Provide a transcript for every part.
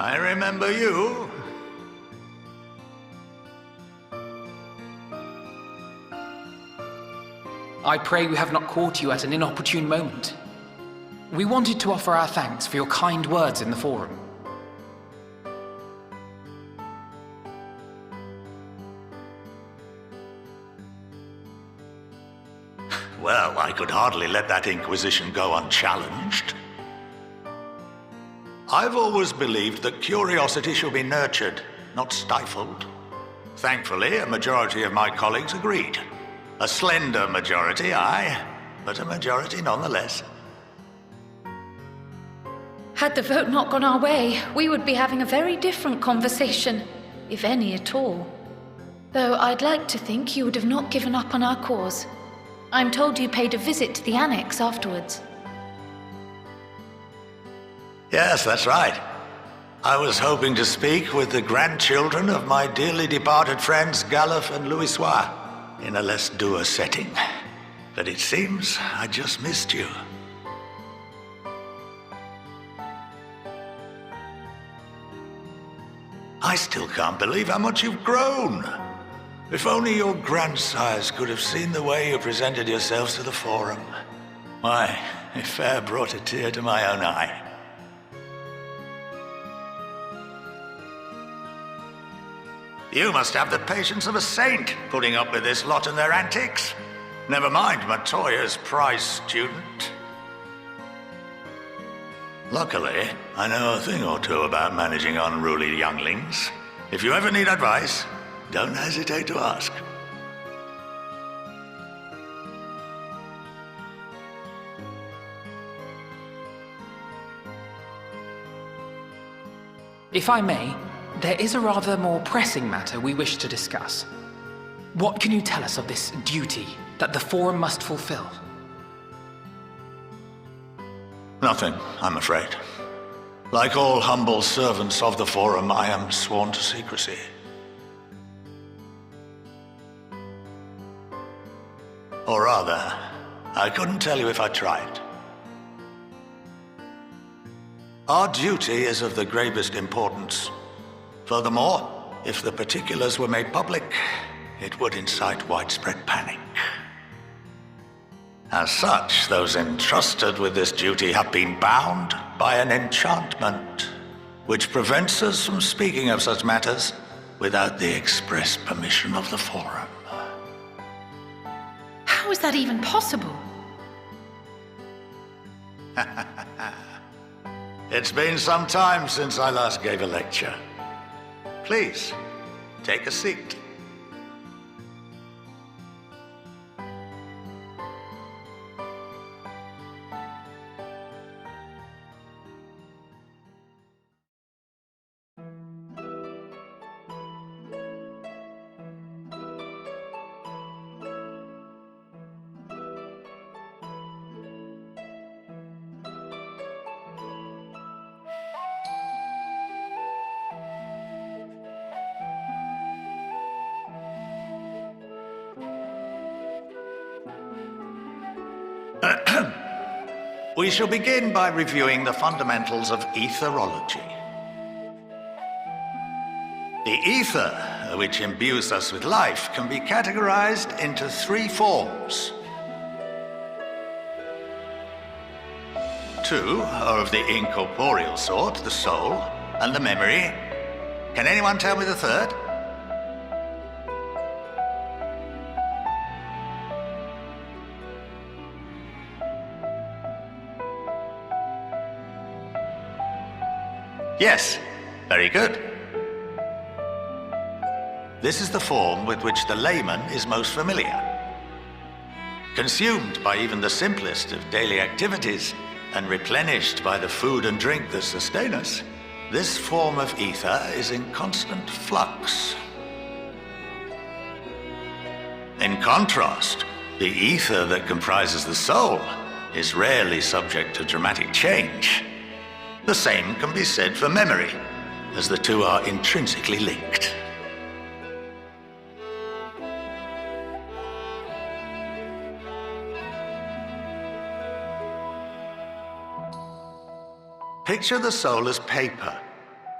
I remember you. I pray we have not caught you at an inopportune moment. We wanted to offer our thanks for your kind words in the forum. Well, I could hardly let that inquisition go unchallenged. I've always believed that curiosity should be nurtured, not stifled. Thankfully, a majority of my colleagues agreed. A slender majority, aye, but a majority nonetheless. Had the vote not gone our way, we would be having a very different conversation, if any at all. Though I'd like to think you would have not given up on our cause. I'm told you paid a visit to the annex afterwards. Yes, that's right. I was hoping to speak with the grandchildren of my dearly departed friends Galuf and Louisoix in a less dour setting. But it seems I just missed you. I still can't believe how much you've grown. If only your grandsires could have seen the way you presented yourselves to the forum. Why, it fair brought a tear to my own eye. You must have the patience of a saint, putting up with this lot and their antics. Never mind Matoya's prize student. Luckily, I know a thing or two about managing unruly younglings. If you ever need advice, don't hesitate to ask. If I may, there is a rather more pressing matter we wish to discuss. What can you tell us of this duty that the Forum must fulfill? Nothing, I'm afraid. Like all humble servants of the Forum, I am sworn to secrecy. Or rather, I couldn't tell you if I tried. Our duty is of the gravest importance. Furthermore, if the particulars were made public, it would incite widespread panic. As such, those entrusted with this duty have been bound by an enchantment, which prevents us from speaking of such matters without the express permission of the Forum. How is that even possible? It's been some time since I last gave a lecture. Please, take a seat. We shall begin by reviewing the fundamentals of etherology. The ether, which imbues us with life, can be categorized into three forms. Two are of the incorporeal sort, the soul and the memory. Can anyone tell me the third? Yes, very good. This is the form with which the layman is most familiar. Consumed by even the simplest of daily activities and replenished by the food and drink that sustain us, this form of ether is in constant flux. In contrast, the ether that comprises the soul is rarely subject to dramatic change. The same can be said for memory, as the two are intrinsically linked. Picture the soul as paper,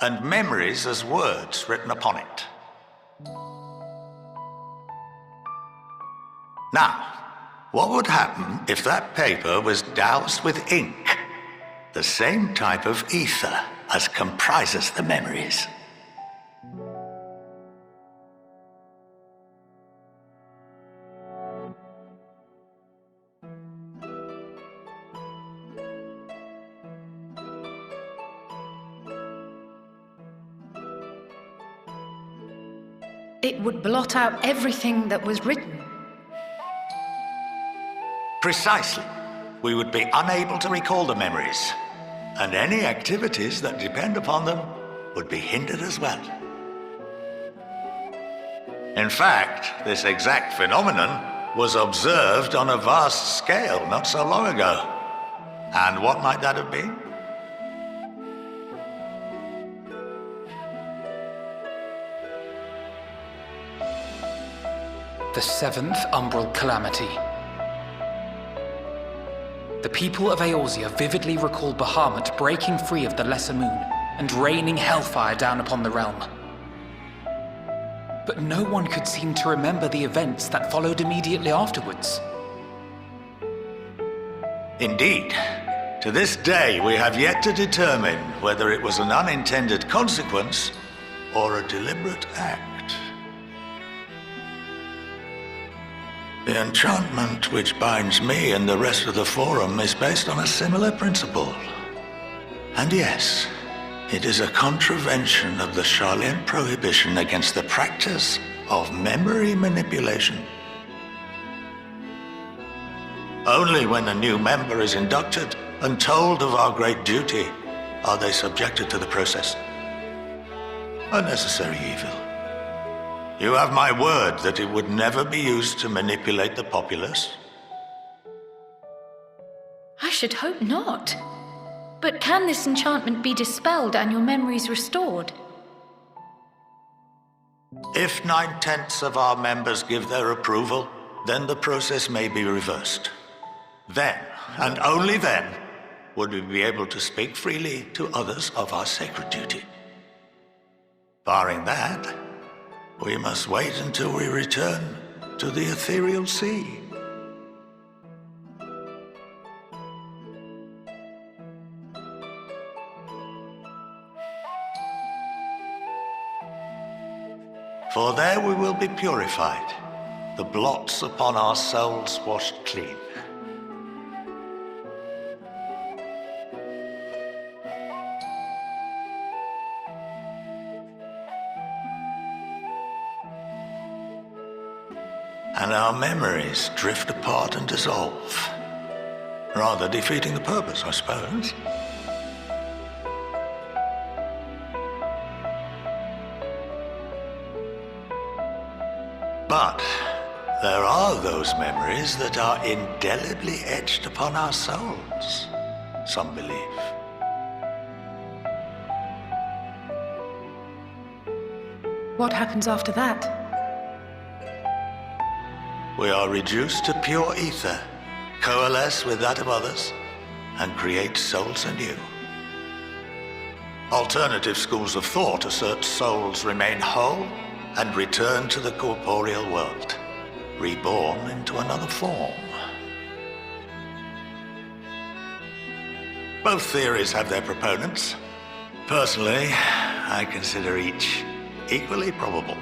and memories as words written upon it. Now, what would happen if that paper was doused with ink? The same type of ether as comprises the memories. It would blot out everything that was written. Precisely. We would be unable to recall the memories, and any activities that depend upon them would be hindered as well. In fact, this exact phenomenon was observed on a vast scale not so long ago. And what might that have been? The seventh Umbral Calamity. The people of Eorzea vividly recalled Bahamut breaking free of the Lesser Moon and raining hellfire down upon the realm. But no one could seem to remember the events that followed immediately afterwards. Indeed. To this day, we have yet to determine whether it was an unintended consequence or a deliberate act. The enchantment which binds me and the rest of the Forum is based on a similar principle. And yes, it is a contravention of the Sharlayan prohibition against the practice of memory manipulation. Only when a new member is inducted and told of our great duty are they subjected to the process. A necessary evil. You have my word that it would never be used to manipulate the populace? I should hope not. But can this enchantment be dispelled and your memories restored? If 9/10 of our members give their approval, then the process may be reversed. Then, and only then, would we be able to speak freely to others of our sacred duty. Barring that, we must wait until we return to the ethereal sea. For there we will be purified, the blots upon our souls washed clean. And our memories drift apart and dissolve, rather defeating the purpose, I suppose. But there are those memories that are indelibly etched upon our souls, some believe. What happens after that? We are reduced to pure ether, coalesce with that of others, and create souls anew. Alternative schools of thought assert souls remain whole and return to the corporeal world, reborn into another form. Both theories have their proponents. Personally, I consider each equally probable.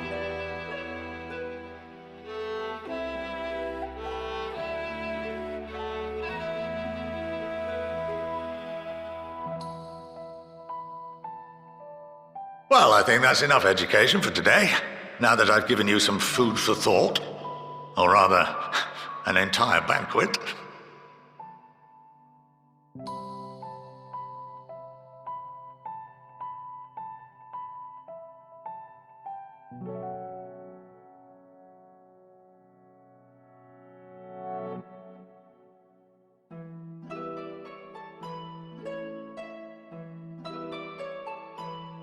Well, I think that's enough education for today, now that I've given you some food for thought. Or rather, an entire banquet.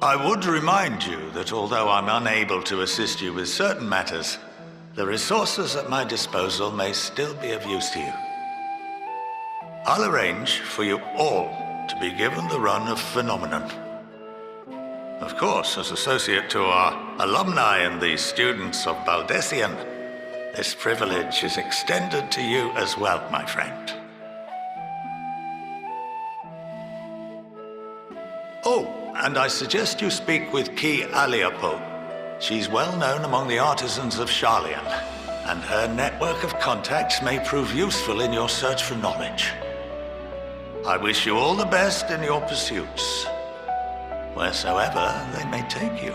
I would remind you that although I'm unable to assist you with certain matters, the resources at my disposal may still be of use to you. I'll arrange for you all to be given the run of Phenomenon. Of course, as associate to our alumni and the students of Baldessian, this privilege is extended to you as well, my friend. Oh, and I suggest you speak with Key Aliapo. She's well known among the artisans of Sharlayan, and her network of contacts may prove useful in your search for knowledge. I wish you all the best in your pursuits, wheresoever they may take you.